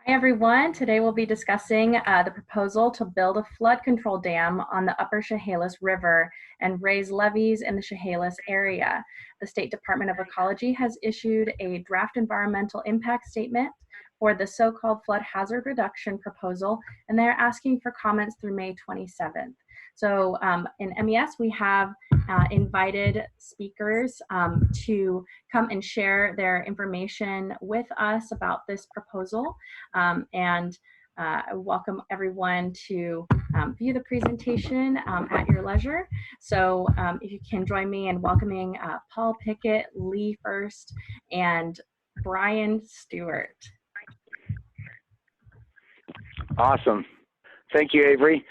Hi everyone, today we'll be discussing the proposal to build a flood control dam on the upper Chehalis River and raise levees in the Chehalis area. The State Department of Ecology has issued a draft environmental impact statement for the so-called flood hazard reduction proposal, and they're asking for comments through May 27th. So in MES, we have invited speakers to come and share their information with us about this proposal. I welcome everyone to view the presentation at your leisure. So if you can join me in welcoming Paul Pickett, Lee First, and Brian Stewart. Awesome. Thank you, Avery.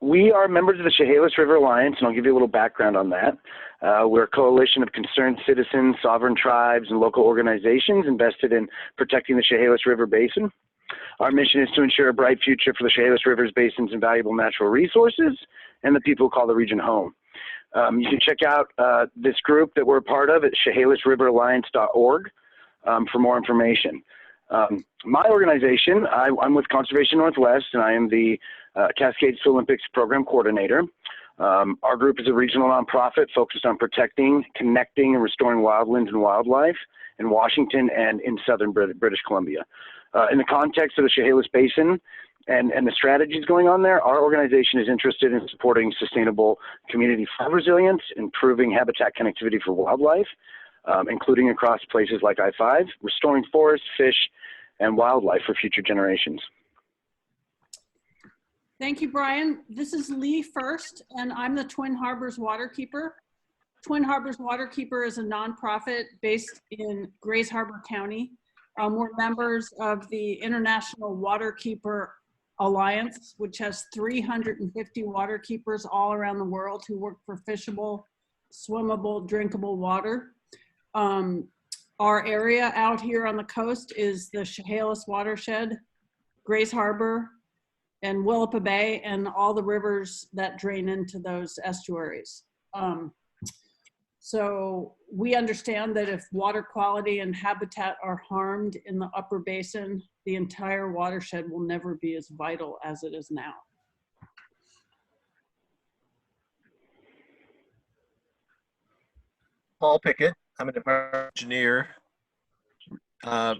We are members of the Chehalis River Alliance, and I'll give you a little background on that. We're a coalition of concerned citizens, sovereign tribes, and local organizations invested in protecting the Chehalis River Basin. Our mission is to ensure a bright future for the Chehalis River's basin's invaluable natural resources and the people who call the region home. You can check out this group that we're a part of at ChehalisRiverAlliance.org for more information. My organization, I'm with Conservation Northwest, and I am the Cascades to Olympics program coordinator. Our group is a regional nonprofit focused on protecting, connecting, and restoring wildlands and wildlife in Washington and in southern British Columbia. In the context of the Chehalis Basin and the strategies going on there, our organization is interested in supporting sustainable community flood resilience, improving habitat connectivity for wildlife, including across places like I-5, restoring forests, fish, and wildlife for future generations. Thank you, Brian. This is Lee First, and I'm the Twin Harbors Waterkeeper. Twin Harbors Waterkeeper is a nonprofit based in Grays Harbor County. We're members of the International Waterkeeper Alliance, which has 350 waterkeepers all around the world who work for fishable, swimmable, drinkable water. Our area out here on the coast is the Chehalis watershed, Grays Harbor, and Willapa Bay, and all the rivers that drain into those estuaries. So we understand that if water quality and habitat are harmed in the upper basin, the entire watershed will never be as vital as it is now. Paul Pickett. I'm an environmental engineer,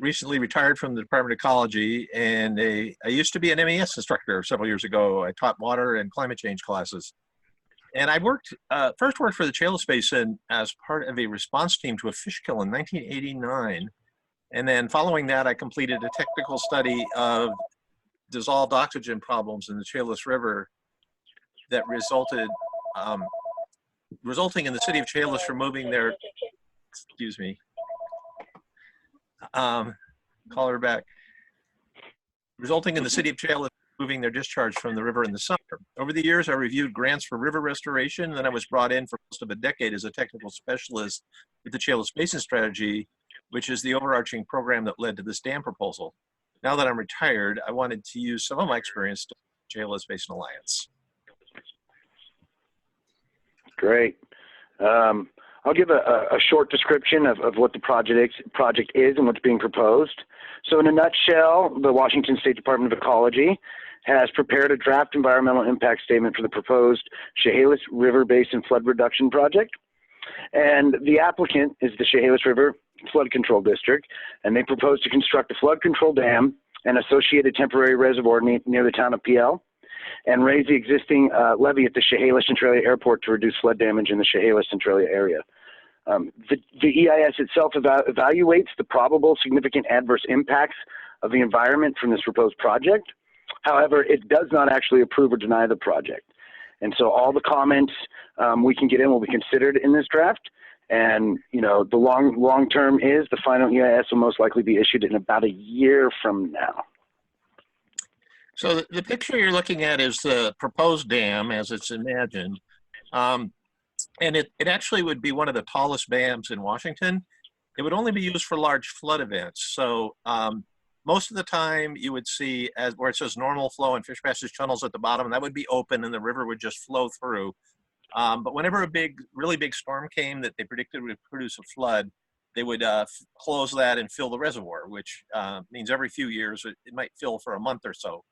recently retired from the Department of Ecology, and I used to be an MES instructor several years ago. I taught water and climate change classes. And I first worked for the Chehalis Basin as part of a response team to a fish kill in 1989. And then following that, I completed a technical study of dissolved oxygen problems in the Chehalis River that resulting in the city of Chehalis removing their, excuse me, call her back, resulting in the city of Chehalis moving their discharge from the river in the summer. Over the years, I reviewed grants for river restoration, and then I was brought in for most of a decade as a technical specialist with the Chehalis Basin Strategy, which is the overarching program that led to this dam proposal. Now that I'm retired, I wanted to use some of my experience to Chehalis Basin Alliance. Great. I'll give a short description of what the project is and what's being proposed. So in a nutshell, the Washington State Department of Ecology has prepared a draft environmental impact statement for the proposed Chehalis River Basin Flood Reduction Project. And the applicant is the Chehalis River Flood Control District, and they propose to construct a flood control dam and associated temporary reservoir near the town of Pe Ell, and raise the existing levee at the Chehalis-Centralia Airport to reduce flood damage in the Chehalis-Centralia area. The EIS itself evaluates the probable significant adverse impacts of the environment from this proposed project. However, it does not actually approve or deny the project. And so all the comments we can get in will be considered in this draft. And, you know, the long term is the final EIS will most likely be issued in about a year from now. So the picture you're looking at is the proposed dam as it's imagined. And it actually would be one of the tallest dams in Washington. It would only be used for large flood events. So most of the time you would see where it says normal flow and fish passage tunnels at the bottom, that would be open and the river would just flow through. But whenever a really big storm came that they predicted would produce a flood, they would close that and fill the reservoir, which means every few years it might fill for a month or so.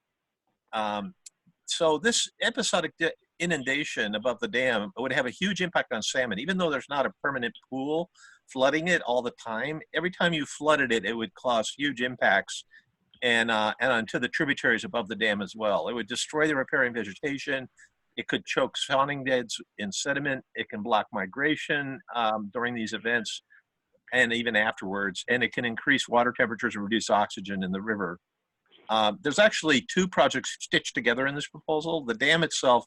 So this episodic inundation above the dam would have a huge impact on salmon, even though there's not a permanent pool flooding it all the time. Every time you flooded it, it would cause huge impacts and onto the tributaries above the dam as well. It would destroy the riparian vegetation. It could choke spawning beds in sediment. It can block migration during these events and even afterwards. And it can increase water temperatures and reduce oxygen in the river. There's actually two projects stitched together in this proposal, the dam itself,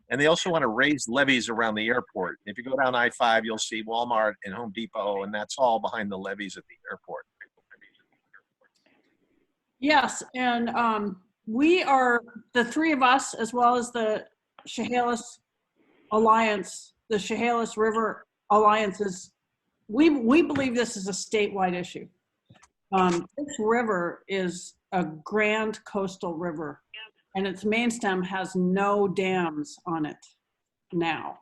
and they also want to raise levees around the airport. If you go down I-5, you'll see Walmart and Home Depot, and that's all behind the levees at the airport. Yes, and we are, the three of us, as well as the Chehalis Alliance, the Chehalis River Alliance, we believe this is a statewide issue. This river is a grand coastal river, and its main stem has no dams on it now.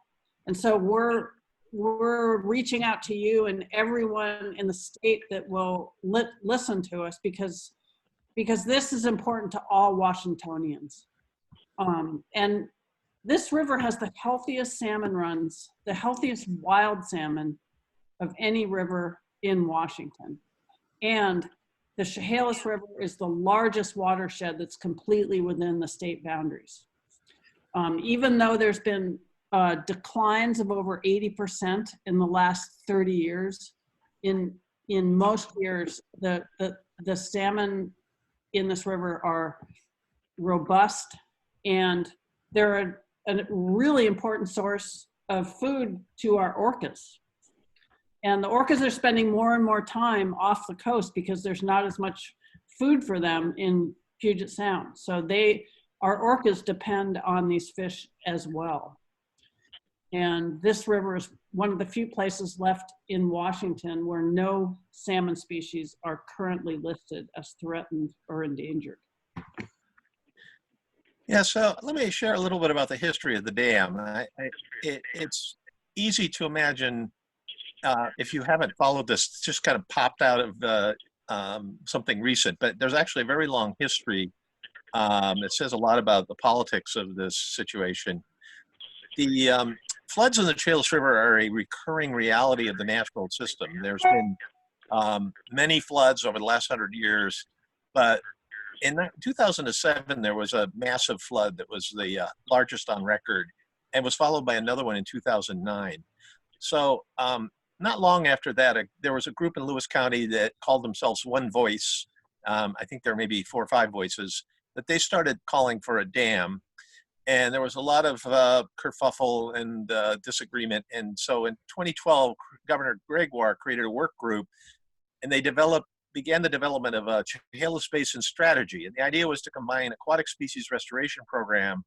And so we're reaching out to you and everyone in the state that will listen to us, because this is important to all Washingtonians. And this river has the healthiest salmon runs, the healthiest wild salmon of any river in Washington. And the Chehalis River is the largest watershed that's completely within the state boundaries. Even though there's been declines of over 80% in the last 30 years, in most years, the salmon in this river are robust, and they're a really important source of food to our orcas. And the orcas are spending more and more time off the coast because there's not as much food for them in Puget Sound. So our orcas depend on these fish as well. And this river is one of the few places left in Washington where no salmon species are currently listed as threatened or endangered. Yeah, so let me share a little bit about the history of the dam. It's easy to imagine, if you haven't followed this, it's just kind of popped out of something recent, but there's actually a very long history. It says a lot about the politics of this situation. The floods in the Chehalis River are a recurring reality of the natural system. There's been many floods over the last 100 years, but in 2007, there was a massive flood that was the largest on record and was followed by another one in 2009. So not long after that, there was a group in Lewis County that called themselves One Voice. I think there may be 4 or 5 voices, but they started calling for a dam. And there was a lot of kerfuffle and disagreement. And so in 2012, Governor Gregoire created a work group, and they began the development of a Chehalis Basin strategy. And the idea was to combine aquatic species restoration program,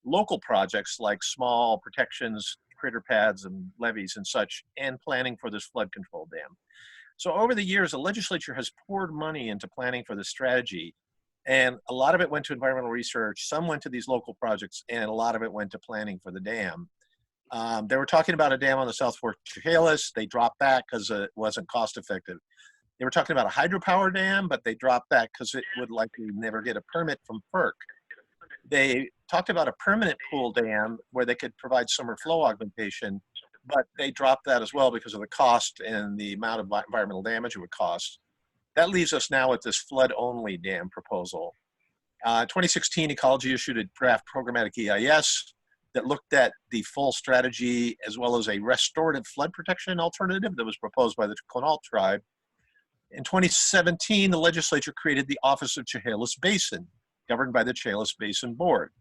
local projects like small protections, critter pads and levees and such, and planning for this flood control dam. So over the years, the legislature has poured money into planning for this strategy. And a lot of it went to environmental research, some went to these local projects, and a lot of it went to planning for the dam. They were talking about a dam on the South Fork Chehalis. They dropped that because it wasn't cost effective. They were talking about a hydropower dam, but they dropped that because it would likely never get a permit from FERC. They talked about a permanent pool dam where they could provide summer flow augmentation, but they dropped that as well because of the cost and the amount of environmental damage it would cost. That leaves us now with this flood-only dam proposal. 2016, Ecology issued a draft programmatic EIS that looked at the full strategy as well as a restorative flood protection alternative that was proposed by the Quinault tribe. In 2017, the legislature created the Office of Chehalis Basin, governed by the Chehalis Basin Board,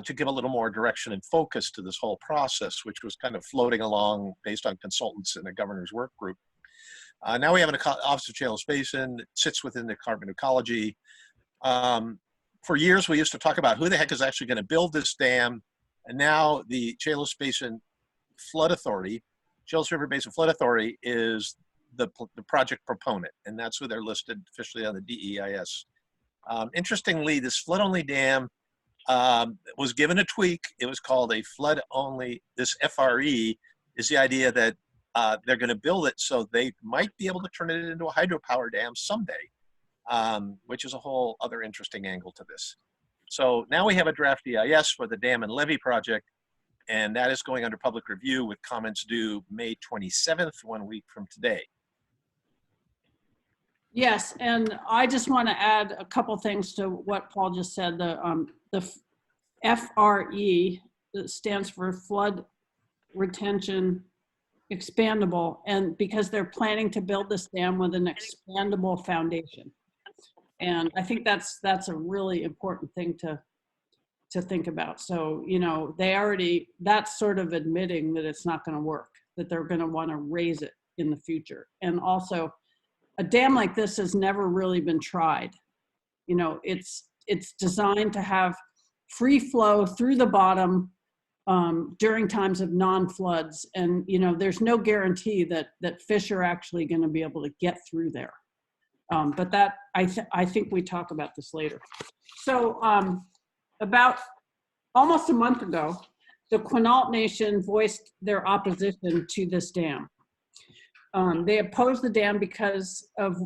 to give a little more direction and focus to this whole process, which was kind of floating along based on consultants in the governor's work group. Now we have an Office of Chehalis Basin. It sits within the Department of Ecology. For years, we used to talk about who the heck is actually going to build this dam. And now the Chehalis Basin Flood Authority, Chehalis River Basin Flood Authority, is the project proponent. And that's who they're listed officially on the DEIS. Interestingly, this flood-only dam was given a tweak. It was called a flood-only. This FRE is the idea that they're going to build it so they might be able to turn it into a hydropower dam someday, which is a whole other interesting angle to this. So now we have a draft DEIS for the dam and levee project, and that is going under public review with comments due May 27th, 1 week from today. Yes, and I just want to add a couple things to what Paul just said. The FRE stands for Flood Retention Expandable, and because they're planning to build this dam with an expandable foundation. And I think that's a really important thing to think about. So, you know, that's sort of admitting that it's not going to work, that they're going to want to raise it in the future. And also, a dam like this has never really been tried. You know, it's designed to have free flow through the bottom during times of non-floods. And, you know, there's no guarantee that fish are actually going to be able to get through there. But that, I think we talk about this later. So about almost a month ago, the Quinault Nation voiced their opposition to this dam. They opposed the dam because of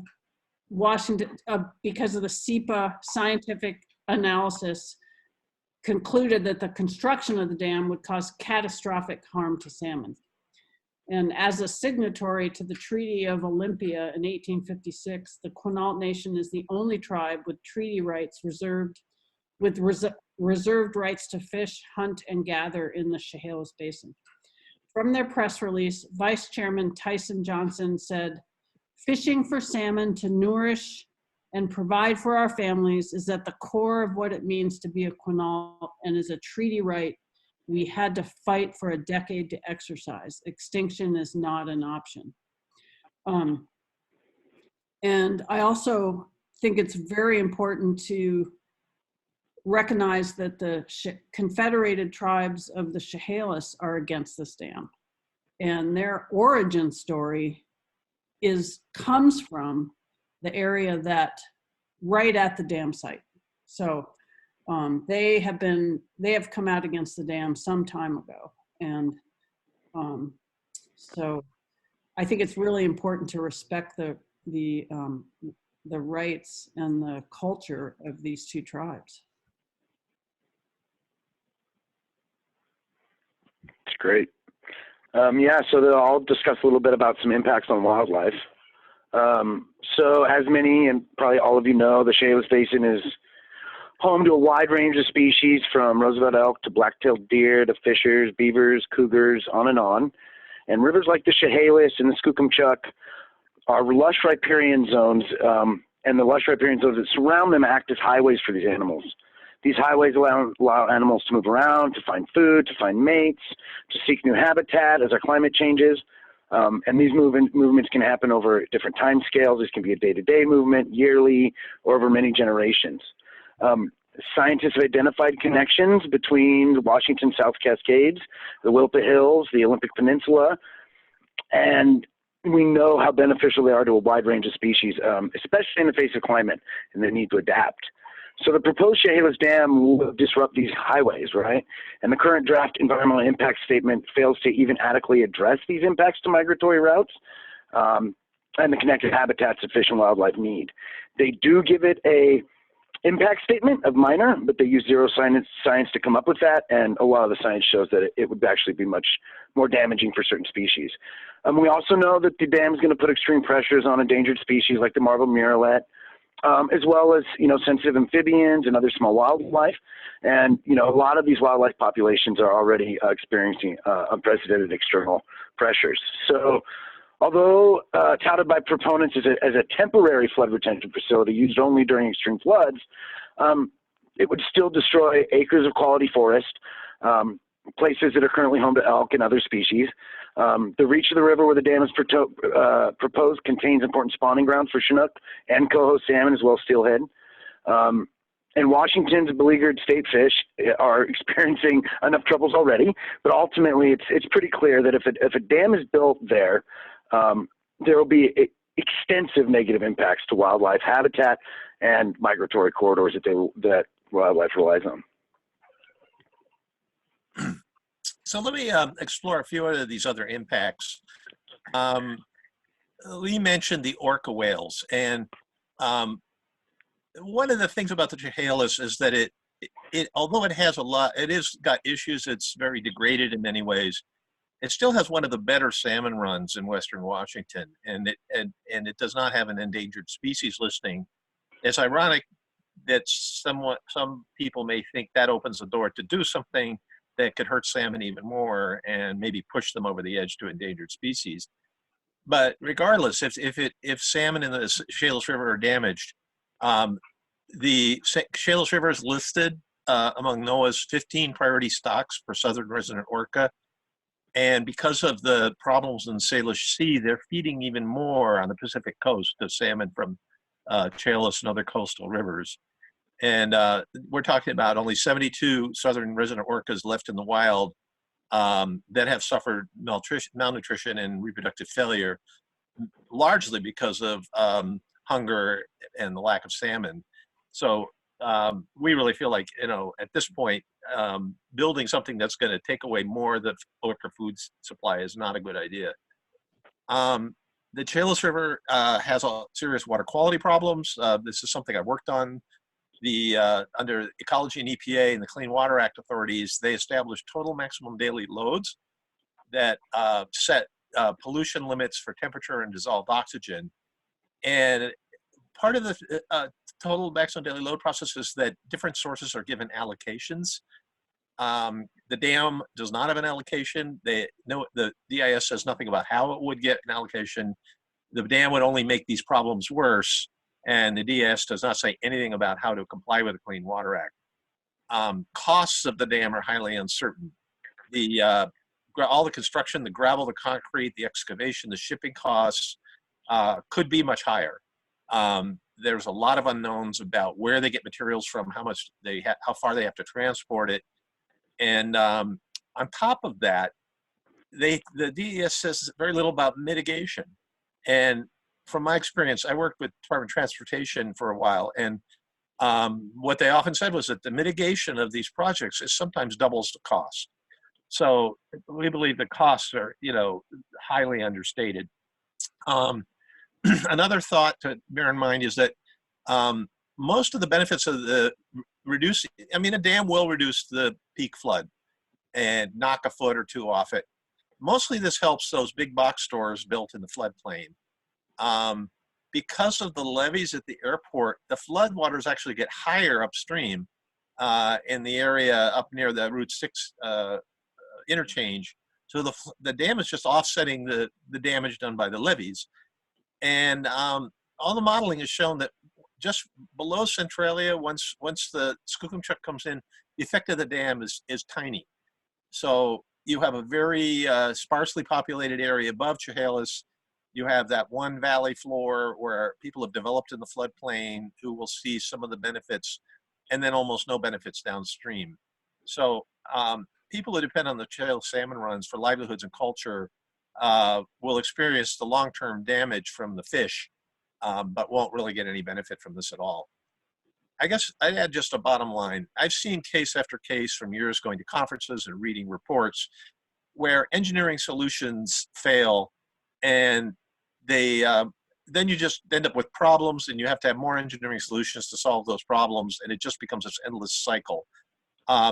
because of the SEPA scientific analysis concluded that the construction of the dam would cause catastrophic harm to salmon. And as a signatory to the Treaty of Olympia in 1856, the Quinault Nation is the only tribe with treaty rights reserved rights to fish, hunt, and gather in the Chehalis Basin. From their press release, Vice Chairman Tyson Johnson said, "Fishing for salmon to nourish and provide for our families is at the core of what it means to be a Quinault and is a treaty right we had to fight for a decade to exercise. Extinction is not an option." And I also think it's very important to recognize that the Confederated Tribes of the Chehalis are against this dam. And their origin story comes from the area right at the dam site. So they have come out against the dam some time ago. And so I think it's really important to respect the rights and the culture of these two tribes. That's great. Yeah, so I'll discuss a little bit about some impacts on wildlife. So as many and probably all of you know, the Chehalis Basin is home to a wide range of species from Roosevelt elk to black-tailed deer to fishers, beavers, cougars, on and on. And rivers like the Chehalis and the Skookumchuck are lush riparian zones, and the lush riparian zones that surround them act as highways for these animals. These highways allow animals to move around, to find food, to find mates, to seek new habitat as our climate changes. And these movements can happen over different time scales. This can be a day-to-day movement, yearly, or over many generations. Scientists have identified connections between the Washington South Cascades, the Wilpa Hills, the Olympic Peninsula, and we know how beneficial they are to a wide range of species, especially in the face of climate and the need to adapt. So the proposed Chehalis Dam will disrupt these highways, right? And the current draft environmental impact statement fails to even adequately address these impacts to migratory routes and the connected habitats that fish and wildlife need. They do give it a impact statement of minor, but they use zero science to come up with that, and a lot of the science shows that it would actually be much more damaging for certain species. We also know that the dam is going to put extreme pressures on endangered species like the marbled murrelet, as well as, you know, sensitive amphibians and other small wildlife. And, you know, a lot of these wildlife populations are already experiencing unprecedented external pressures. So although touted by proponents as a temporary flood retention facility used only during extreme floods, it would still destroy acres of quality forest, places that are currently home to elk and other species. The reach of the river where the dam is proposed contains important spawning grounds for Chinook and coho salmon, as well as steelhead. And Washington's beleaguered state fish are experiencing enough troubles already, but ultimately it's pretty clear that if a dam is built there, there will be extensive negative impacts to wildlife habitat and migratory corridors that wildlife relies on. So let me explore a few of these other impacts Lee mentioned the orca whales, and one of the things about the Chehalis is that it although it has a lot, it is got issues. It's very degraded in many ways. It still has one of the better salmon runs in Western Washington, and it does not have an endangered species listing. It's ironic that some people may think that opens the door to do something that could hurt salmon even more and maybe push them over the edge to endangered species. But regardless, if salmon in the Chehalis River are damaged, the Chehalis River is listed among NOAA's 15 priority stocks for southern resident orca. And because of the problems in the Salish Sea, they're feeding even more on the Pacific coast of salmon from Chehalis and other coastal rivers. And we're talking about only 72 southern resident orcas left in the wild that have suffered malnutrition and reproductive failure, largely because of hunger and the lack of salmon. So we really feel like, at this point, building something that's going to take away more of the orca food supply is not a good idea. The Chehalis River has serious water quality problems. This is something I worked on. Under Ecology and EPA and the Clean Water Act authorities, they established total maximum daily loads that set pollution limits for temperature and dissolved oxygen. And part of the total maximum daily load process is that different sources are given allocations. The dam does not have an allocation. The DEIS says nothing about how it would get an allocation. The dam would only make these problems worse, and the DEIS does not say anything about how to comply with the Clean Water Act. Costs of the dam are highly uncertain. All the construction, the gravel, the concrete, the excavation, the shipping costs could be much higher. There's a lot of unknowns about where they get materials from, how far they have to transport it. And on top of that, the DES says very little about mitigation. And from my experience, I worked with Department of Transportation for a while, and what they often said was that the mitigation of these projects is sometimes doubles the cost. So we believe the costs are, highly understated. Another thought to bear in mind is that most of the benefits of a dam will reduce the peak flood and knock a foot or two off it. Mostly this helps those big box stores built in the floodplain. Because of the levees at the airport, the floodwaters actually get higher upstream in the area up near the Route 6 interchange. So the dam is just offsetting the damage done by the levees. And all the modeling has shown that just below Centralia, once the Skookumchuck comes in, the effect of the dam is tiny. So you have a very sparsely populated area above Chehalis. You have that one valley floor where people have developed in the floodplain who will see some of the benefits, and then almost no benefits downstream. So people who depend on the Chehalis salmon runs for livelihoods and culture will experience the long-term damage from the fish, but won't really get any benefit from this at all. I guess I'd add just a bottom line. I've seen case after case from years going to conferences and reading reports where engineering solutions fail, and then you just end up with problems, and you have to have more engineering solutions to solve those problems, and it just becomes this endless cycle.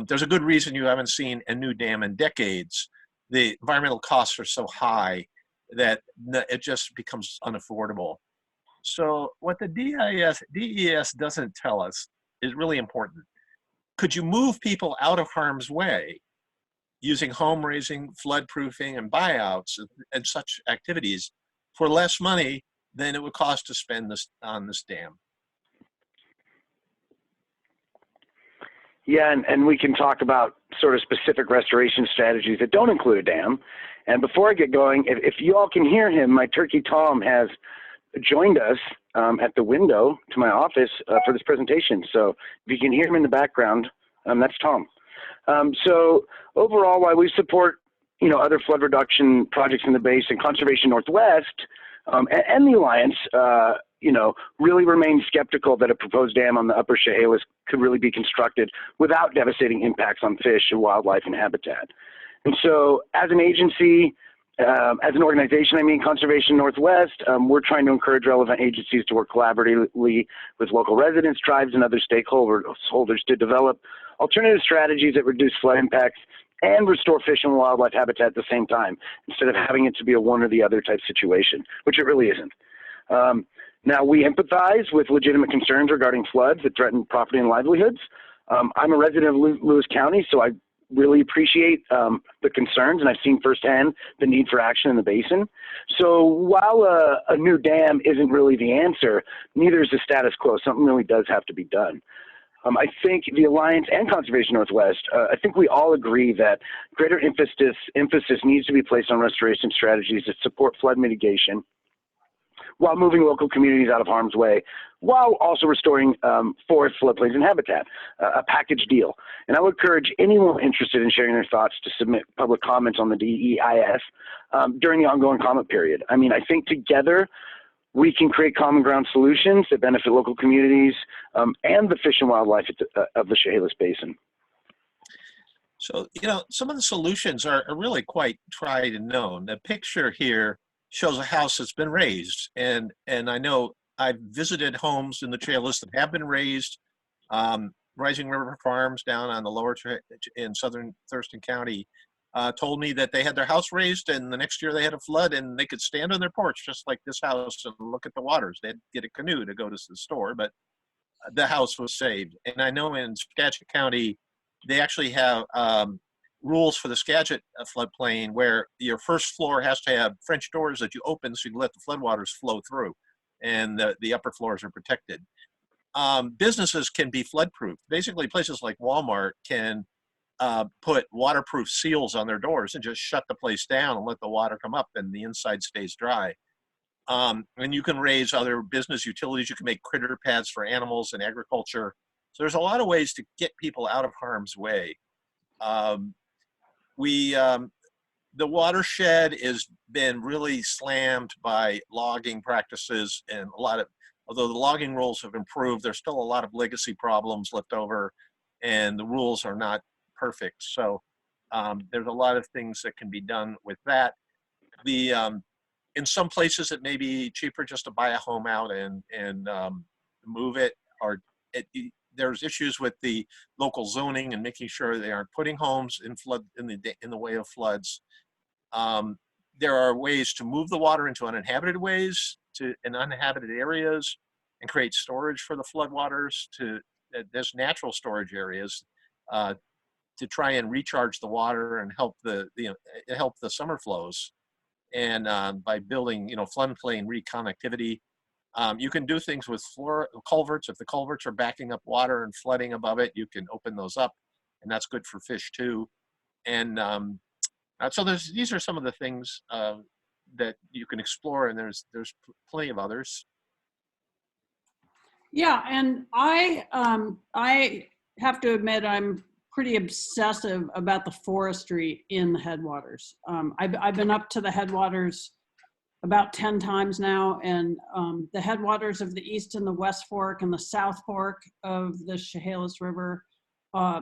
There's a good reason you haven't seen a new dam in decades. The environmental costs are so high that it just becomes unaffordable. So what the DES doesn't tell us is really important. Could you move people out of harm's way using home raising, flood proofing, and buyouts and such activities for less money than it would cost to spend on this dam? Yeah, and we can talk about sort of specific restoration strategies that don't include a dam. And before I get going, if you all can hear him, my turkey Tom has joined us at the window to my office for this presentation. So if you can hear him in the background, that's Tom. So overall, while we support other flood reduction projects in the basin, Conservation Northwest and the Alliance, really remain skeptical that a proposed dam on the upper Chehalis could really be constructed without devastating impacts on fish and wildlife and habitat. And so as an agency, As an organization, Conservation Northwest, we're trying to encourage relevant agencies to work collaboratively with local residents, tribes, and other stakeholders to develop alternative strategies that reduce flood impacts and restore fish and wildlife habitat at the same time, instead of having it to be a one or the other type situation, which it really isn't. Now, we empathize with legitimate concerns regarding floods that threaten property and livelihoods. I'm a resident of Lewis County, so I really appreciate the concerns, and I've seen firsthand the need for action in the basin. So while a new dam isn't really the answer, neither is the status quo. Something really does have to be done. I think the Alliance and Conservation Northwest, I think we all agree that greater emphasis needs to be placed on restoration strategies that support flood mitigation while moving local communities out of harm's way, while also restoring forest, floodplains, and habitat, a package deal. And I would encourage anyone interested in sharing their thoughts to submit public comments on the DEIS during the ongoing comment period. I think together we can create common ground solutions that benefit local communities and the fish and wildlife of the Chehalis Basin. So, some of the solutions are really quite tried and known. The picture here shows a house that's been raised. And I know I've visited homes in the Chehalis that have been raised. Rising River Farms down on the lower in southern Thurston County told me that they had their house raised, and the next year they had a flood, and they could stand on their porch just like this house and look at the waters. They'd get a canoe to go to the store, but the house was saved. And I know in Skagit County, they actually have rules for the Skagit floodplain where your first floor has to have French doors that you open so you can let the floodwaters flow through, and the upper floors are protected. Businesses can be flood-proof. Basically, places like Walmart can put waterproof seals on their doors and just shut the place down and let the water come up, and the inside stays dry. And you can raise other business utilities. You can make critter pads for animals and agriculture. So there's a lot of ways to get people out of harm's way. The watershed has been really slammed by logging practices, and although the logging rules have improved, there's still a lot of legacy problems left over, and the rules are not perfect. So there's a lot of things that can be done with that. In some places, it may be cheaper just to buy a home out and move it, or there's issues with the local zoning and making sure they aren't putting homes in the way of floods. There are ways to move the water into uninhabited uninhabited areas and create storage for the floodwaters. There's natural storage areas to try and recharge the water and help the summer flows. And by building floodplain reconnectivity. You can do things with culverts. If the culverts are backing up water and flooding above it, you can open those up, and that's good for fish too. And so these are some of the things that you can explore, and there's plenty of others. Yeah, and I have to admit I'm pretty obsessive about the forestry in the headwaters. I've been up to the headwaters about 10 times now, and the headwaters of the East and the West Fork and the South Fork of the Chehalis River,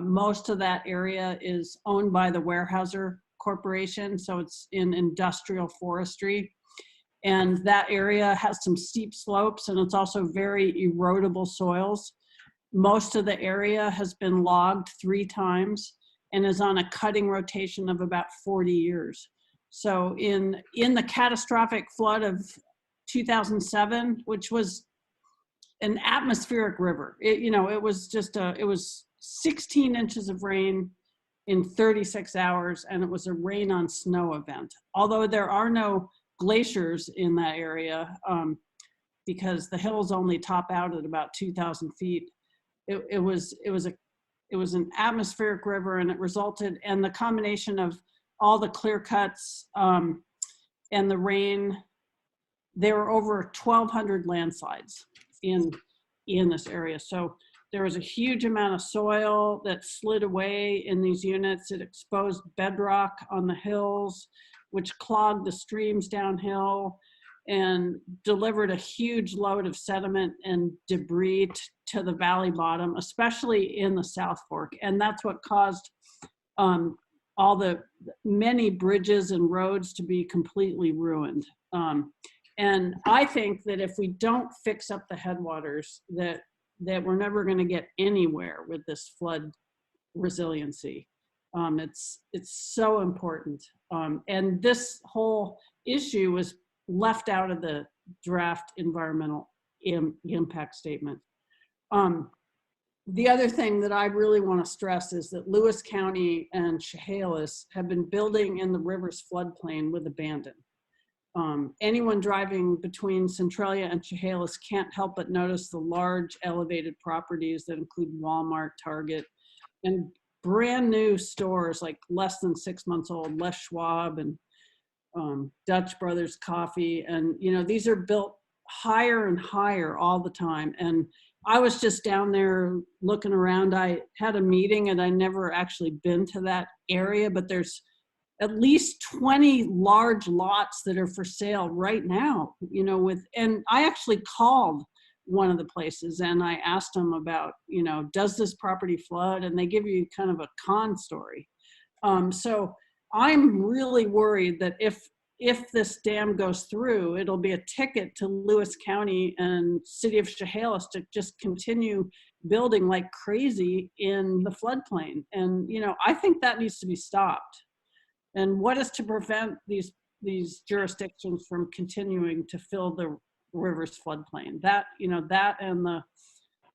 most of that area is owned by the Weyerhaeuser Corporation, so it's in industrial forestry. And that area has some steep slopes, and it's also very erodible soils. Most of the area has been logged 3 times and is on a cutting rotation of about 40 years. So in the catastrophic flood of 2007, which was an atmospheric river, it was 16 inches of rain in 36 hours, and it was a rain on snow event. Although there are no glaciers in that area because the hills only top out at about 2,000 feet. It was an atmospheric river, and it resulted, and the combination of all the clear cuts and the rain, there were over 1,200 landslides in this area. So there was a huge amount of soil that slid away in these units. It exposed bedrock on the hills, which clogged the streams downhill and delivered a huge load of sediment and debris to the valley bottom, especially in the South Fork. And that's what caused all the many bridges and roads to be completely ruined. And I think that if we don't fix up the headwaters, that we're never going to get anywhere with this flood resiliency. It's so important. And this whole issue was left out of the draft environmental impact statement. The other thing that I really want to stress is that Lewis County and Chehalis have been building in the river's floodplain with abandon. Anyone driving between Centralia and Chehalis can't help but notice the large elevated properties that include Walmart, Target, and brand new stores like less than 6 months old, Les Schwab and Dutch Brothers Coffee. And, you know, these are built higher and higher all the time. And I was just down there looking around. I had a meeting and I never actually been to that area, but there's at least 20 large lots that are for sale right now, you know, and I actually called one of the places and I asked them about, you know, does this property flood? And they give you kind of a con story. So I'm really worried that if this dam goes through, it'll be a ticket to Lewis County and City of Chehalis to just continue building like crazy in the floodplain. And, you know, I think that needs to be stopped. And what is to prevent these jurisdictions from continuing to fill the river's floodplain? That, you know, that and the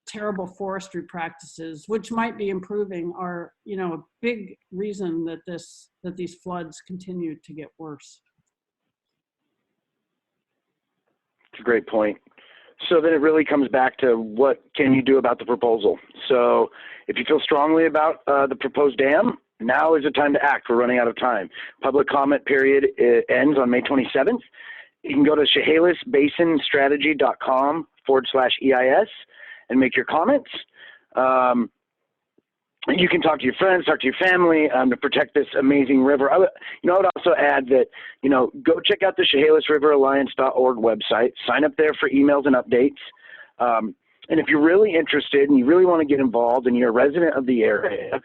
terrible forestry practices, which might be improving, are, you know, a big reason that these floods continue to get worse. It's a great point. So then it really comes back to what can you do about the proposal? So if you feel strongly about the proposed dam, now is the time to act. We're running out of time. Public comment period ends on May 27th. You can go to chehalisbasinstrategy.com/EIS and make your comments. You can talk to your friends, talk to your family to protect this amazing river. I would also add that, you know, go check out the ChehalisRiverAlliance.org website. Sign up there for emails and updates. And if you're really interested and you really want to get involved and you're a resident of the area,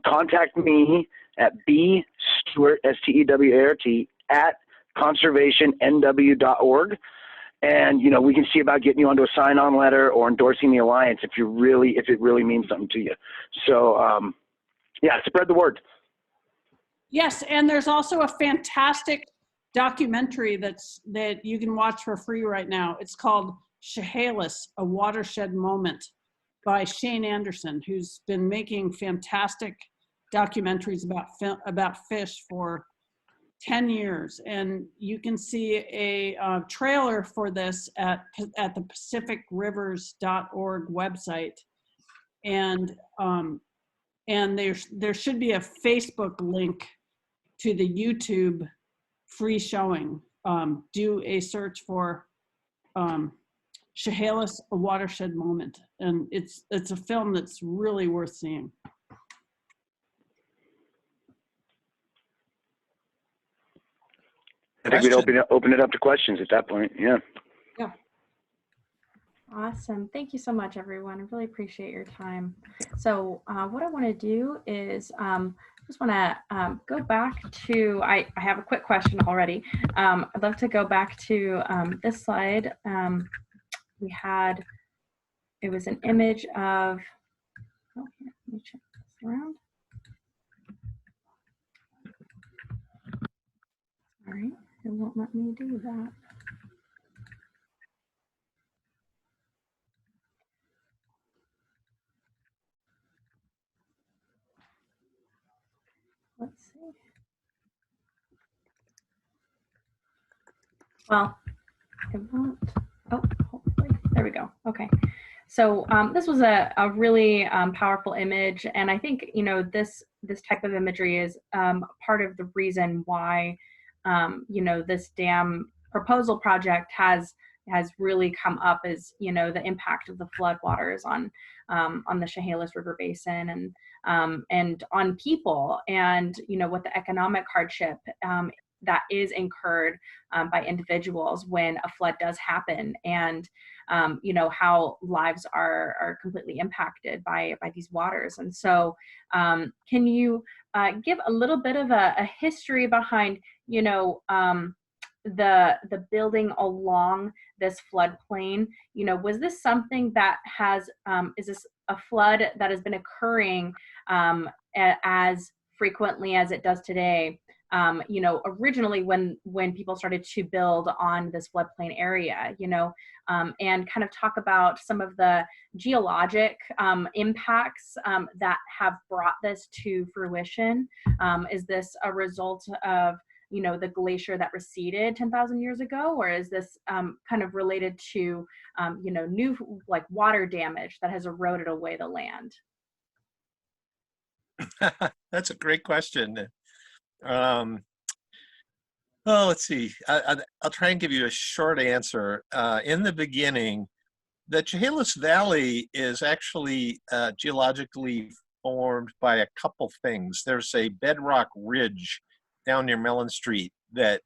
contact me at Stewart, Stewart, at conservationnw.org. And, you know, we can see about getting you onto a sign-on letter or endorsing the Alliance if it really means something to you. So, yeah, spread the word. Yes, and there's also a fantastic documentary that you can watch for free right now. It's called Chehalis, A Watershed Moment by Shane Anderson, who's been making fantastic documentaries about fish for 10 years. And you can see a trailer for this at the pacificrivers.org website. And there should be a Facebook link to the YouTube free showing. Do a search for Chehalis, A Watershed Moment. And it's a film that's really worth seeing. I think we'd open it up to questions at that point. Yeah. Yeah. Awesome. Thank you so much, everyone. I really appreciate your time. So what I want to do is just want to go back to, I have a quick question already. I'd love to go back to this slide. It was an image of, oh, here, let me check this around. Sorry, it won't let me do that. Let's see. Well, it won't. Oh, hopefully. There we go. Okay. So this was a really powerful image. And I think, you know, this type of imagery is part of the reason why, you know, this dam proposal project has really come up as, you know, the impact of the floodwaters on the Chehalis River Basin and on people, and, you know, what the economic hardship that is incurred by individuals when a flood does happen, and you know, how lives are completely impacted by these waters. And so can you give a little bit of a history behind, you know, the building along this floodplain? You know, was this something that has, is this a flood that has been occurring as frequently as it does today? You know, originally when people started to build on this floodplain area, you know, and kind of talk about some of the geologic impacts that have brought this to fruition. Is this a result of, you know, the glacier that receded 10,000 years ago, or is this kind of related to, you know, new like water damage that has eroded away the land? That's a great question. Well, let's see. I'll try and give you a short answer. In the beginning, the Chehalis Valley is actually geologically formed by a couple things. There's a bedrock ridge down near Mellon Street that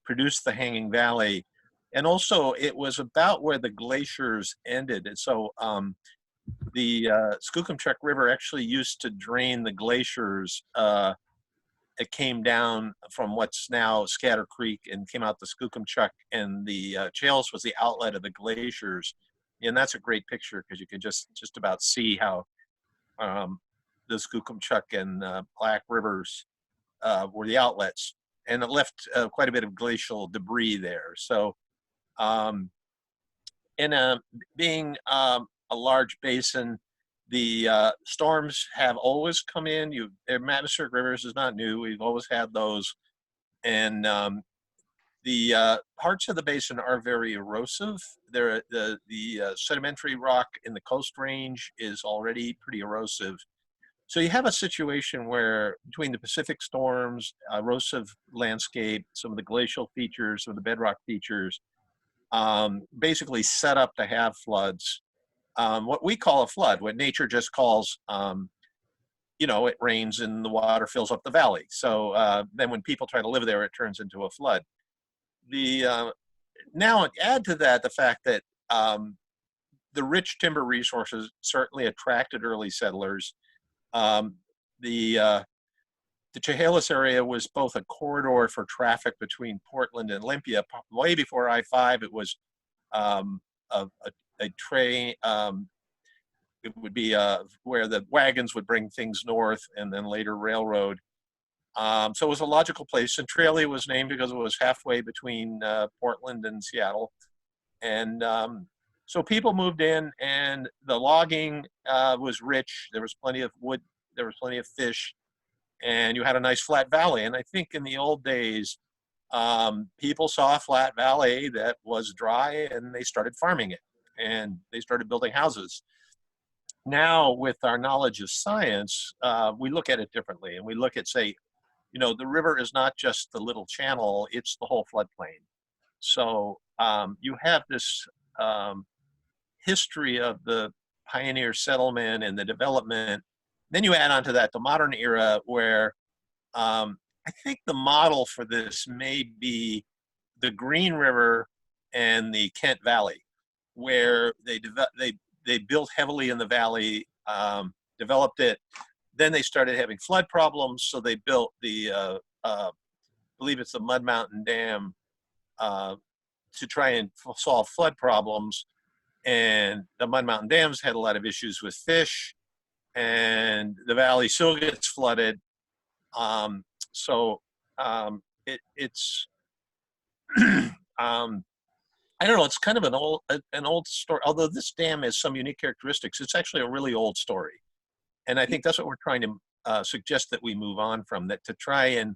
produced the Hanging Valley. And also it was about where the glaciers ended. And so the Skookumchuck River actually used to drain the glaciers. It came down from what's now Scatter Creek and came out the Skookumchuck, and the Chehalis was the outlet of the glaciers. And that's a great picture because you can just about see how the Skookumchuck and Black Rivers were the outlets, and it left quite a bit of glacial debris there. So being a large basin, the storms have always come in. Atmospheric rivers is not new. We've always had those. And the parts of the basin are very erosive. The sedimentary rock in the Coast Range is already pretty erosive. So you have a situation where between the Pacific storms, erosive landscape, some of the glacial features, some of the bedrock features, basically set up to have floods. What we call a flood, what nature just calls, you know, it rains and the water fills up the valley. So then when people try to live there, it turns into a flood. Now add to that the fact that the rich timber resources certainly attracted early settlers. The Chehalis area was both a corridor for traffic between Portland and Olympia. Way before I-5, it was a train. It would be where the wagons would bring things north, and then later railroad. So it was a logical place. Centralia was named because it was halfway between Portland and Seattle. And so people moved in, and the logging was rich. There was plenty of wood. There was plenty of fish. And you had a nice flat valley. And I think in the old days, people saw a flat valley that was dry, and they started farming it, and they started building houses. Now, with our knowledge of science, we look at it differently, and we look at, say, you know, the river is not just the little channel, it's the whole floodplain. So you have this history of the pioneer settlement and the development. Then you add on to that the modern era, where I think the model for this may be the Green River and the Kent Valley, where they built heavily in the valley, developed it. Then they started having flood problems, so they built the, I believe it's the Mud Mountain Dam, to try and solve flood problems. And the Mud Mountain Dams had a lot of issues with fish, and the valley still gets flooded. It's I don't know, it's kind of an old story. Although this dam has some unique characteristics, it's actually a really old story. And I think that's what we're trying to suggest, that we move on from that, to try and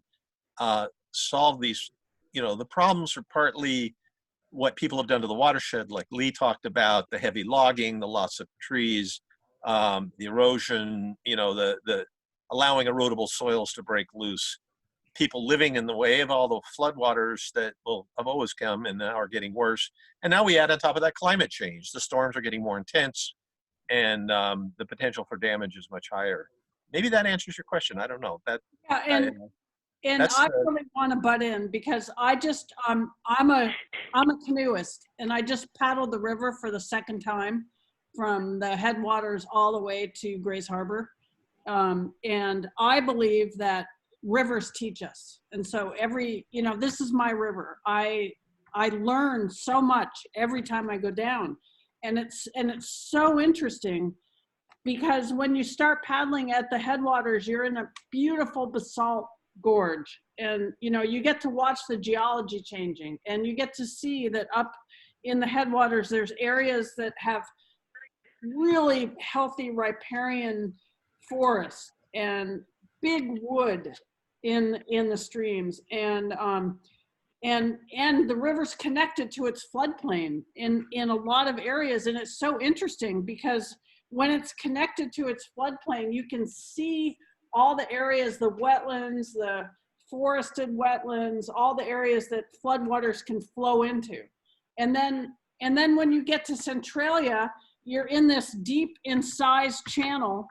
solve these. You know, the problems are partly what people have done to the watershed, like Lee talked about, the heavy logging, the loss of trees, the erosion, you know, the allowing erodible soils to break loose, people living in the way of all the floodwaters that have always come and now are getting worse. And now we add on top of that climate change. The storms are getting more intense, and the potential for damage is much higher. Maybe that answers your question. I don't know. Yeah, and And That's I really want to butt in because I just, I'm a canoeist, and I just paddled the river for the second time from the headwaters all the way to Grays Harbor. And I believe that rivers teach us. And so this is my river. I learn so much every time I go down. And it's so interesting because when you start paddling at the headwaters, you're in a beautiful basalt gorge, and you get to watch the geology changing, and you get to see that up in the headwaters there's areas that have really healthy riparian forests and big wood in the streams, and the river's connected to its floodplain in a lot of areas. And it's so interesting because when it's connected to its floodplain, you can see all the areas, the wetlands, the forested wetlands, all the areas that floodwaters can flow into. And then when you get to Centralia, you're in this deep incised channel,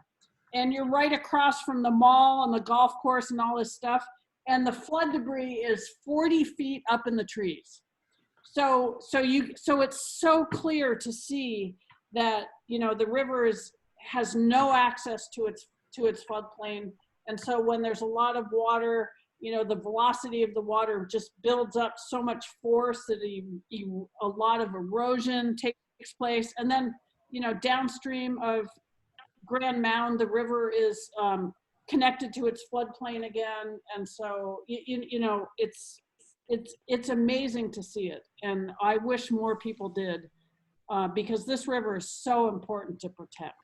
and you're right across from the mall and the golf course and all this stuff. And the flood debris is 40 feet up in the trees. So it's so clear to see that, the river has no access to its floodplain. And so when there's a lot of water, the velocity of the water just builds up so much force that a lot of erosion takes place. And then, downstream of Grand Mound, the river is connected to its floodplain again. And so, it's amazing to see it. And I wish more people did, because this river is so important to protect.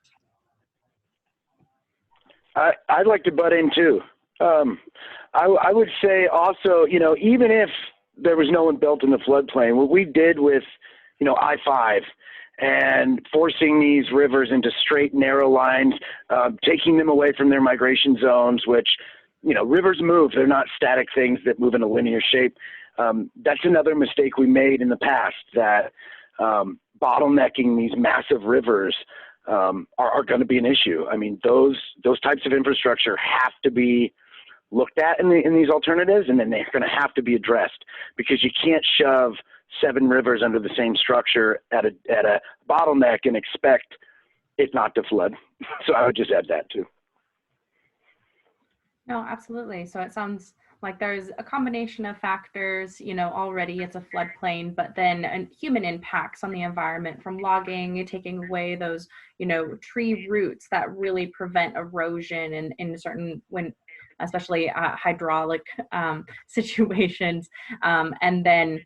I'd like to butt in too. I would say also, even if there was no one built in the floodplain, what we did with, I-5 and forcing these rivers into straight, narrow lines, taking them away from their migration zones, which, rivers move. They're not static things that move in a linear shape. That's another mistake we made in the past, that bottlenecking these massive rivers are going to be an issue. I mean, those types of infrastructure have to be looked at in these alternatives, and then they're going to have to be addressed, because you can't shove 7 rivers under the same structure at a bottleneck and expect it not to flood. So I would just add that too. No, absolutely. So it sounds like there's a combination of factors, already it's a floodplain, but then human impacts on the environment from logging, taking away those, tree roots that really prevent erosion in certain, especially hydraulic situations. And then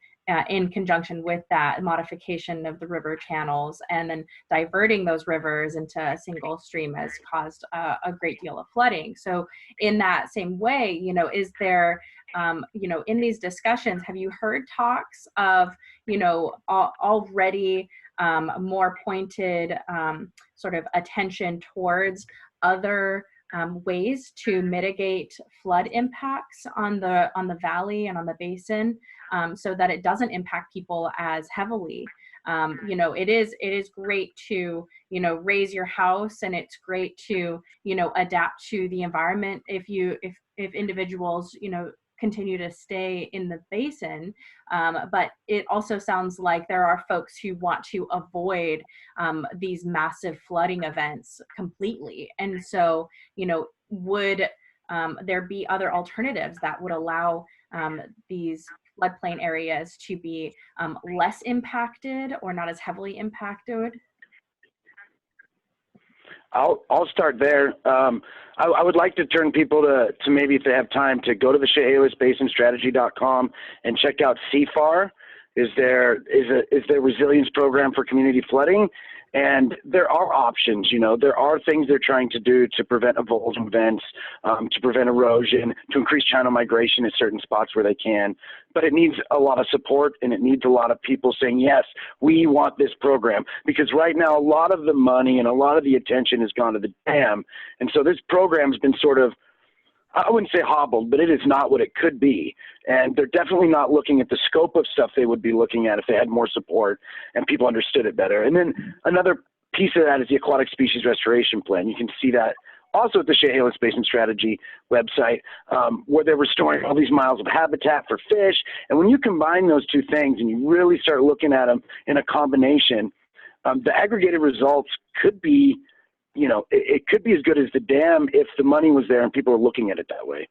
in conjunction with that, modification of the river channels and then diverting those rivers into a single stream has caused a great deal of flooding. So in that same way, is there, in these discussions, have you heard talks of, already more pointed sort of attention towards other ways to mitigate flood impacts on the valley and on the basin, so that it doesn't impact people as heavily? It is great to, raise your house, and it's great to, adapt to the environment if individuals, continue to stay in the basin. But it also sounds like there are folks who want to avoid these massive flooding events completely. And so, would there be other alternatives that would allow these floodplain areas to be less impacted or not as heavily impacted? I'll start there. I would like to turn people to maybe, if they have time, to go to the ChehalisBasinStrategy.com and check out CFAR. Is their resilience program for community flooding. And there are options, there are things they're trying to do to prevent avulsion events, to prevent erosion, to increase channel migration at certain spots where they can. But it needs a lot of support, and it needs a lot of people saying, yes, we want this program. Because right now, a lot of the money and a lot of the attention has gone to the dam. And so this program's been sort of, I wouldn't say hobbled, but it is not what it could be. And they're definitely not looking at the scope of stuff they would be looking at if they had more support and people understood it better. And then another piece of that is the Aquatic Species Restoration Plan. You can see that also at the Chehalis Basin Strategy website, where they're restoring all these miles of habitat for fish. And when you combine those two things and you really start looking at them in a combination, the aggregated results could be, you know, it could be as good as the dam if the money was there and people are looking at it that way.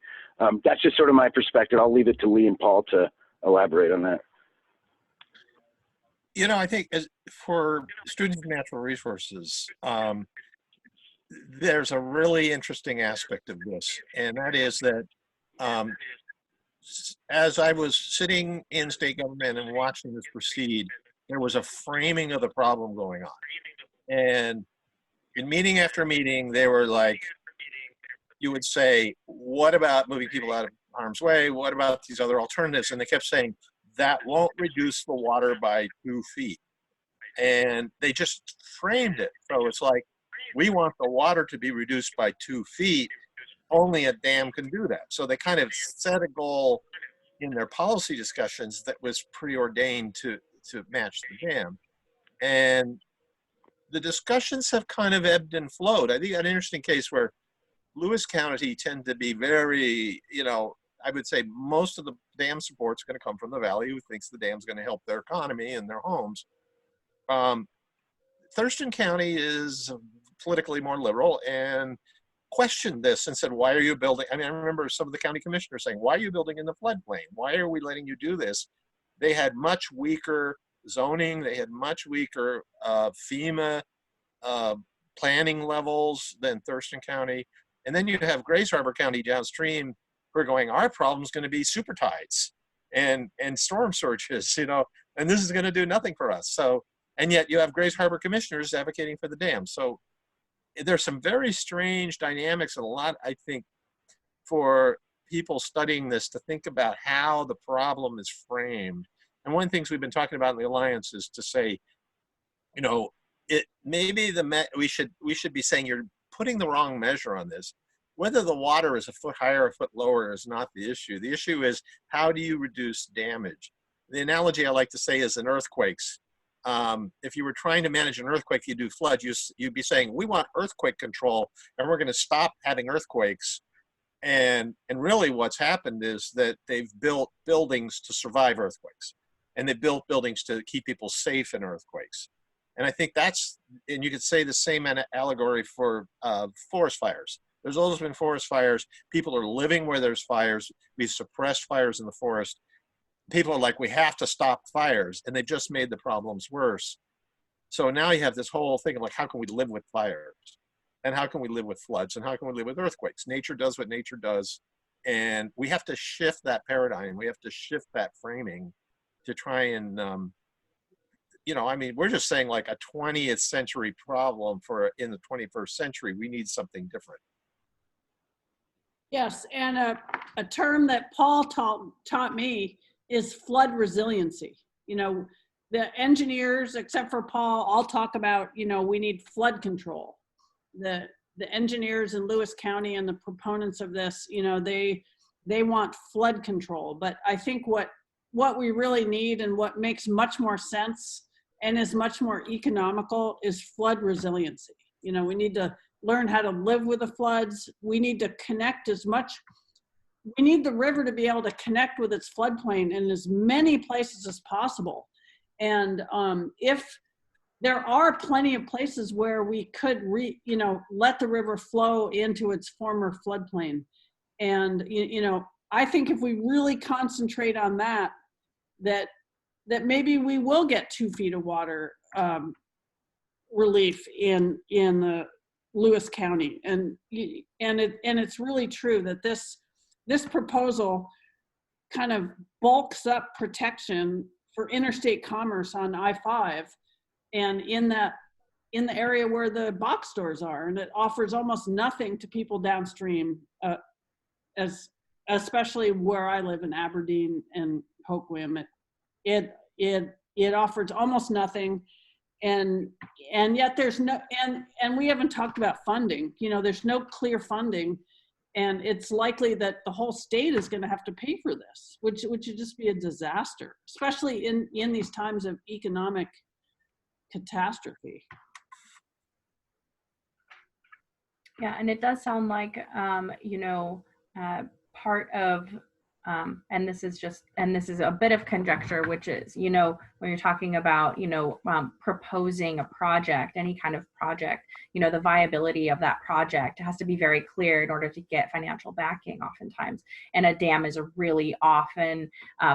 That's just sort of my perspective. I'll leave it to Lee and Paul to elaborate on that. You know, I think as for students of natural resources, there's a really interesting aspect of this, and that is that as I was sitting in state government and watching this proceed, there was a framing of the problem going on. And in meeting after meeting, they were like, you would say, what about moving people out of harm's way? What about these other alternatives? And they kept saying, that won't reduce the water by 2 feet. And they just framed it. So it's like, we want the water to be reduced by 2 feet. Only a dam can do that. So they kind of set a goal in their policy discussions that was preordained to match the dam. And the discussions have kind of ebbed and flowed. I think an interesting case where Lewis County tend to be very, you know, I would say most of the dam support is going to come from the valley, who thinks the dam's going to help their economy and their homes. Thurston County is politically more liberal and questioned this and said, why are you building? I mean, I remember some of the county commissioners saying, why are you building in the floodplain? Why are we letting you do this? They had much weaker zoning. They had much weaker FEMA planning levels than Thurston County. And then you have Grays Harbor County downstream who are going, our problem is going to be super tides and storm surges, you know, and this is going to do nothing for us. So, and yet you have Grays Harbor commissioners advocating for the dam. So there's some very strange dynamics and a lot, I think, for people studying this to think about how the problem is framed. And one of the things we've been talking about in the Alliance is to say, you know, maybe we should be saying you're putting the wrong measure on this. Whether the water is a foot higher or a foot lower is not the issue. The issue is, how do you reduce damage? The analogy I like to say is in earthquakes. If you were trying to manage an earthquake, you do floods, you'd be saying, we want earthquake control and we're going to stop having earthquakes. And really what's happened is that they've built buildings to survive earthquakes. And they built buildings to keep people safe in earthquakes. And I think that's, and you could say the same allegory for forest fires. There's always been forest fires. People are living where there's fires. We've suppressed fires in the forest. People are like, we have to stop fires, and they've just made the problems worse. So now you have this whole thing of like, how can we live with fires? And how can we live with floods? And how can we live with earthquakes? Nature does what nature does. And we have to shift that paradigm. We have to shift that framing to try and, you know, I mean, we're just saying like a 20th century problem in the 21st century, we need something different. Yes, and a term that Paul taught me is flood resiliency. You know, the engineers, except for Paul, all talk about, you know, we need flood control. The engineers in Lewis County and the proponents of this, you know, they want flood control. But I think what we really need and what makes much more sense and is much more economical is flood resiliency. You know, we need to learn how to live with the floods. We need to connect we need the river to be able to connect with its floodplain in as many places as possible. And if there are plenty of places where we could let the river flow into its former floodplain. And, you know, I think if we really concentrate on that maybe we will get 2 feet of water relief in Lewis County. And it's really true that this proposal kind of bulks up protection for interstate commerce on I-5 and in the area where the box stores are, and it offers almost nothing to people downstream, especially where I live in Aberdeen and Hoquiam. It offers almost nothing, and yet there's no, and we haven't talked about funding. You know, there's no clear funding, and it's likely that the whole state is going to have to pay for this, which would just be a disaster, especially in these times of economic catastrophe. Yeah, and it does sound like, part of, and this is a bit of conjecture, which is, when you're talking about, proposing a project, any kind of project, the viability of that project has to be very clear in order to get financial backing oftentimes. And a dam is a really often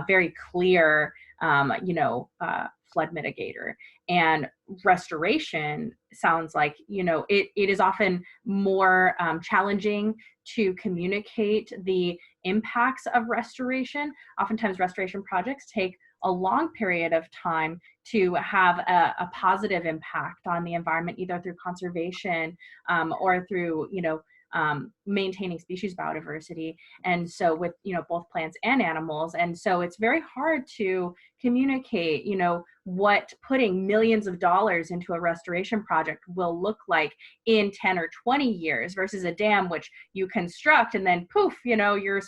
very clear, flood mitigator. And restoration sounds like, it is often more challenging to communicate the impacts of restoration. Oftentimes restoration projects take a long period of time to have a positive impact on the environment, either through conservation or through, maintaining species biodiversity. And so with, both plants and animals. And so it's very hard to communicate, what putting millions of dollars into a restoration project will look like in 10 or 20 years versus a dam, which you construct and then poof, your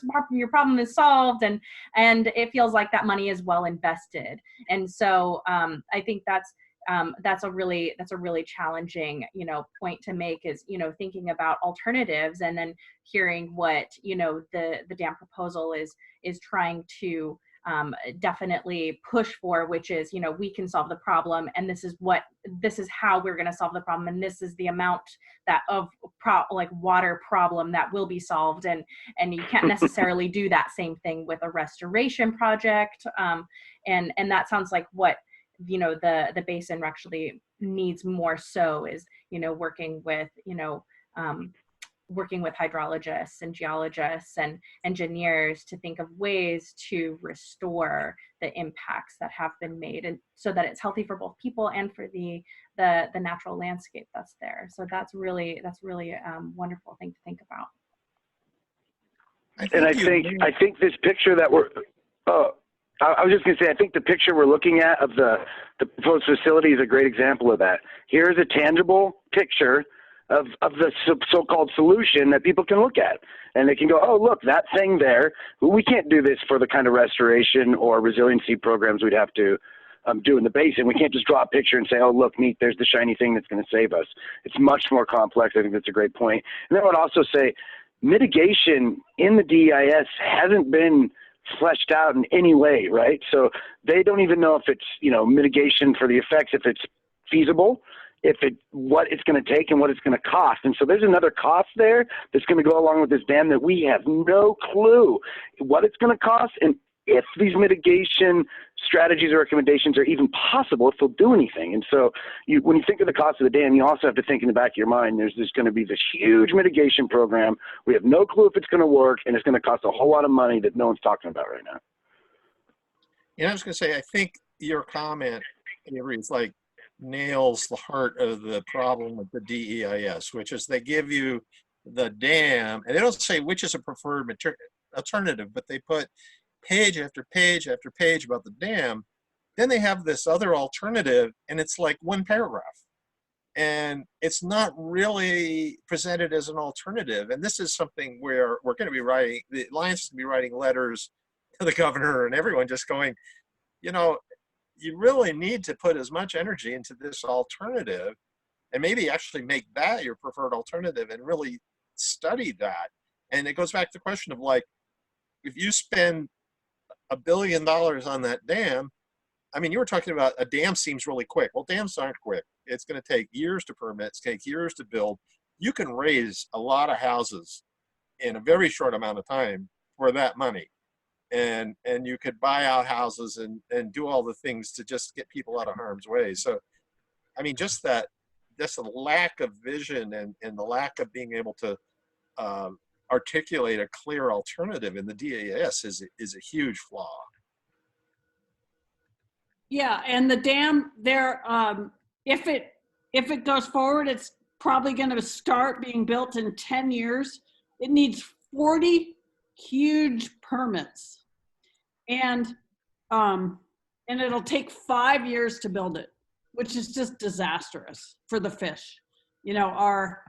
problem is solved, and it feels like that money is well invested. And so I think that's a really challenging, point to make, is, thinking about alternatives, and then hearing what, the dam proposal is trying to definitely push for, which is, we can solve the problem, and this is how we're going to solve the problem, and this is the amount water problem that will be solved, and you can't necessarily do that same thing with a restoration project, and that sounds like what the basin actually needs more so is, working with hydrologists and geologists and engineers to think of ways to restore the impacts that have been made, and so that it's healthy for both people and for the natural landscape that's there. So that's really a wonderful thing to think about. I think this picture that I was just going to say, I think the picture we're looking at of the proposed facility is a great example of that. Here's a tangible picture of the so-called solution that people can look at. And they can go, oh, look, that thing there, we can't do this for the kind of restoration or resiliency programs we'd have to do in the basin. We can't just draw a picture and say, oh, look, neat, there's the shiny thing that's going to save us. It's much more complex. I think that's a great point. And then I would also say mitigation in the DEIS hasn't been fleshed out in any way, right? So they don't even know if it's, mitigation for the effects, if it's feasible, what it's going to take and what it's going to cost. And so there's another cost there that's going to go along with this dam that we have no clue what it's going to cost, and if these mitigation strategies or recommendations are even possible, if they'll do anything. And so when you think of the cost of the dam, you also have to think in the back of your mind, there's going to be this huge mitigation program. We have no clue if it's going to work, and it's going to cost a whole lot of money that no one's talking about right now. I was going to say, I think your comment, Avery, is nails the heart of the problem with the DEIS, which is they give you the dam, and they don't say which is a preferred alternative, but they put page after page after page about the dam. Then they have this other alternative, and it's like one paragraph, and it's not really presented as an alternative. And this is something where we're going to be writing, the Alliance is going to be writing letters to the governor and everyone, just going, you really need to put as much energy into this alternative, and maybe actually make that your preferred alternative and really study that. And it goes back to the question of, if you spend $1 billion on that dam, you were talking about a dam seems really quick. Well, dams aren't quick. It's going to take years to permit, it's take years to build. You can raise a lot of houses in a very short amount of time for that money. And you could buy out houses and do all the things to just get people out of harm's way. So, just the lack of vision and the lack of being able to articulate a clear alternative in the DEIS is a huge flaw. Yeah, and the dam there, if it goes forward, it's probably going to start being built in 10 years. It needs 40 huge permits, and it'll take 5 years to build it, which is just disastrous for the fish. Our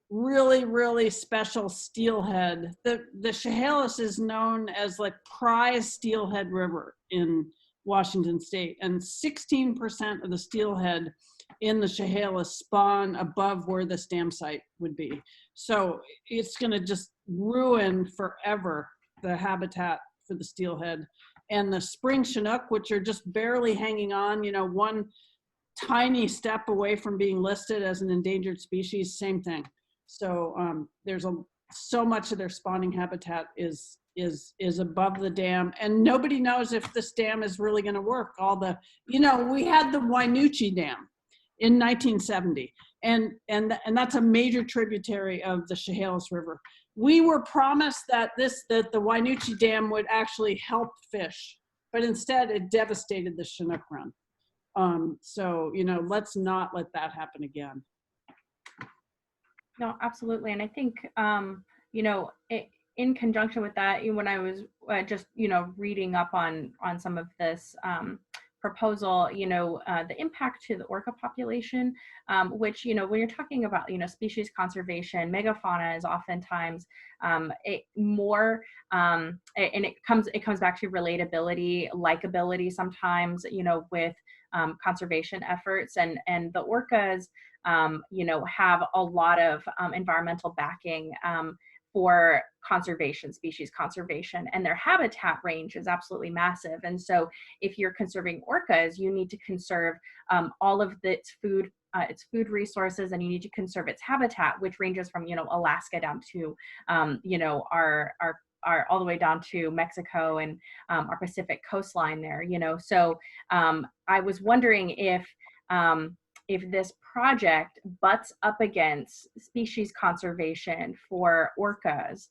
really, really special steelhead. The Chehalis is known as prize steelhead river in Washington state, and 16% of the steelhead in the Chehalis spawn above where this dam site would be. So it's going to just ruin forever the habitat for the steelhead. And the spring Chinook, which are just barely hanging on, you know, one tiny step away from being listed as an endangered species, same thing. So there's so much of their spawning habitat is above the dam, and nobody knows if this dam is really going to work. All the, you know, we had the Wainuchi Dam in 1970, and that's a major tributary of the Chehalis River. We were promised that the Wainuchi Dam would actually help fish, but instead it devastated the Chinook run. So, you know, let's not let that happen again. No, absolutely. And I think, you know, in conjunction with that, when I was just, you know, reading up on some of this proposal, you know, the impact to the orca population, which, you know, when you're talking about, you know, species conservation, megafauna is oftentimes and it comes back to relatability, likability sometimes, you know, with conservation efforts, and the orcas, you know, have a lot of environmental backing for conservation, species conservation, and their habitat range is absolutely massive. And so if you're conserving orcas, you need to conserve all of its food resources, and you need to conserve its habitat, which ranges from, you know, Alaska down to, you know, our all the way down to Mexico and our Pacific coastline there, you know. So I was wondering if this project butts up against species conservation for orcas,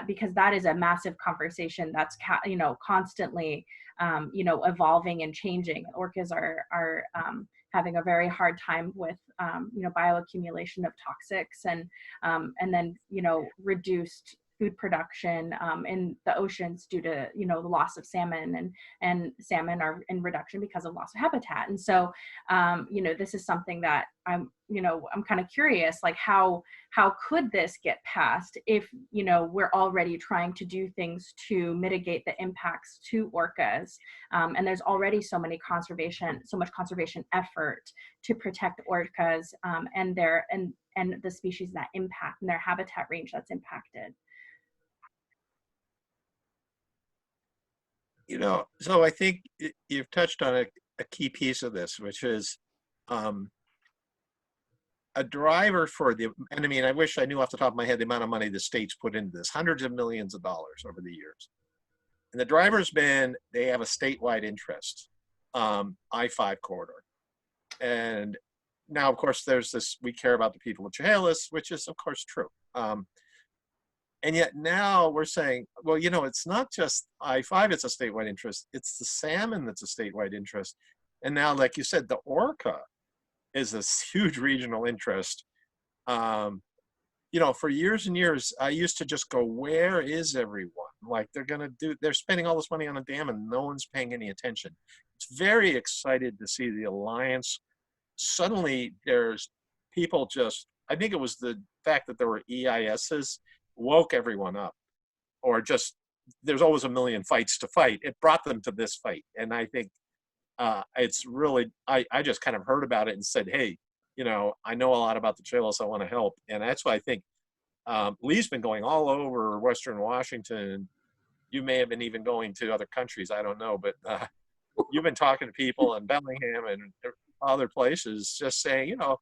because that is a massive conversation that's you know, constantly you know, evolving and changing. Orcas are having a very hard time with you know, bioaccumulation of toxics, and then, you know, reduced food production in the oceans due to, you know, the loss of salmon, and salmon are in reduction because of loss of habitat. And so, you know, this is something that I'm kind of curious, like how could this get passed if, you know, we're already trying to do things to mitigate the impacts to orcas, and there's already so much conservation effort to protect orcas and the species that impact, and their habitat range that's impacted. You know, so I think you've touched on a key piece of this, which is a driver for the, and I mean, I wish I knew off the top of my head the amount of money the state's put into this, hundreds of millions of dollars over the years. And the driver's been, they have a statewide interest, I-5 corridor. And now, of course, there's this, we care about the people of Chehalis, which is, of course, true. And yet now we're saying, well, you know, it's not just I-5, it's a statewide interest, it's the salmon that's a statewide interest. And now, like you said, the orca is this huge regional interest. You know, for years and years, I used to just go, where is everyone? Like they're spending all this money on a dam and no one's paying any attention. It's very excited to see the Alliance. Suddenly there's people just, I think it was the fact that there were EISs woke everyone up, or just, there's always a million fights to fight. It brought them to this fight. And I think it's really, I just kind of heard about it and said, hey, you know, I know a lot about the Chehalis, I want to help. And that's why I think Lee's been going all over Western Washington. You may have been even going to other countries, I don't know, but you've been talking to people in Bellingham and other places, just saying, you know,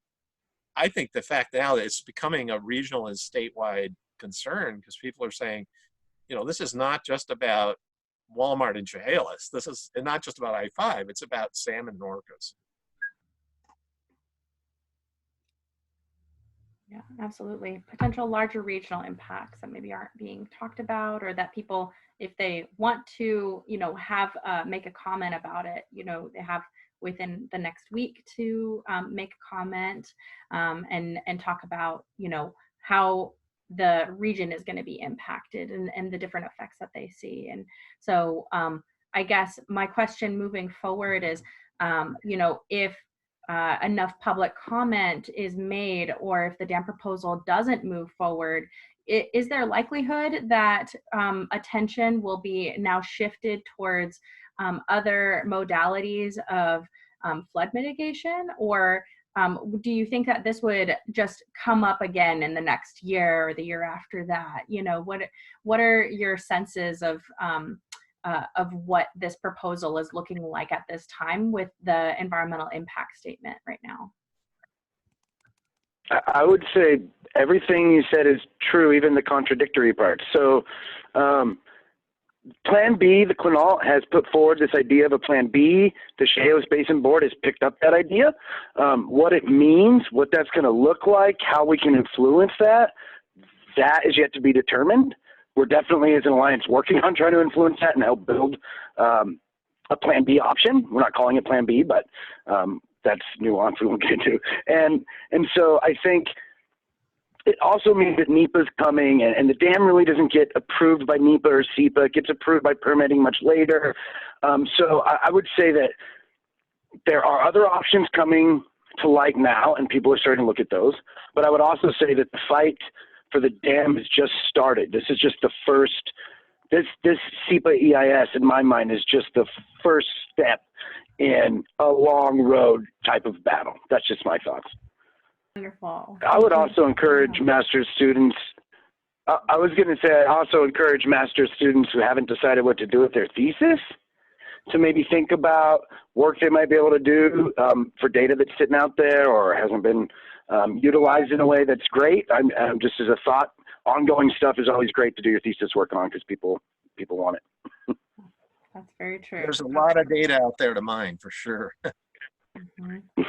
I think the fact now that it's becoming a regional and statewide concern, because people are saying, you know, this is not just about Walmart and Chehalis. This is not just about I-5. It's about salmon and orcas. Yeah, absolutely. Potential larger regional impacts that maybe aren't being talked about, or that people, if they want to, you know, have make a comment about it, you know, they have within the next week to make a comment and talk about, you know, how the region is going to be impacted and the different effects that they see. And so I guess my question moving forward is, you know, if enough public comment is made, or if the dam proposal doesn't move forward, is there likelihood that attention will be now shifted towards other modalities of flood mitigation, or do you think that this would just come up again in the next year or the year after that? You know, what are your senses of what this proposal is looking like at this time with the environmental impact statement right now? I would say everything you said is true, even the contradictory parts. So Plan B, the Quinault has put forward this idea of a Plan B. The Chehalis Basin Board has picked up that idea. What it means, what that's going to look like, how we can influence that is yet to be determined. We're definitely, as an alliance, working on trying to influence that and help build a Plan B option. We're not calling it Plan B, but that's nuance we won't get into. And so I think it also means that NEPA's coming, and the dam really doesn't get approved by NEPA or SEPA. It gets approved by permitting much later. So I would say that there are other options coming to light now, and people are starting to look at those. But I would also say that the fight for the dam has just started. This is just the first, this SEPA EIS, in my mind, is just the first step in a long road type of battle. That's just my thoughts. Wonderful. I would also encourage master's students. I was going to say, I also encourage master's students who haven't decided what to do with their thesis to maybe think about work they might be able to do for data that's sitting out there or hasn't been utilized in a way that's great. I'm just as a thought, ongoing stuff is always great to do your thesis work on because people want it. That's very true. There's a lot of data out there to mine for sure. Mm-hmm.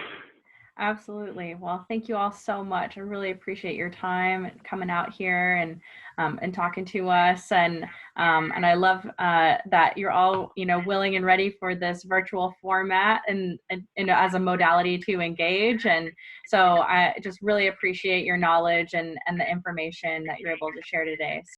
Absolutely. Well, thank you all so much. I really appreciate your time coming out here and talking to us. And I love that you're all, you know, willing and ready for this virtual format and as a modality to engage. And so I just really appreciate your knowledge and the information that you're able to share today.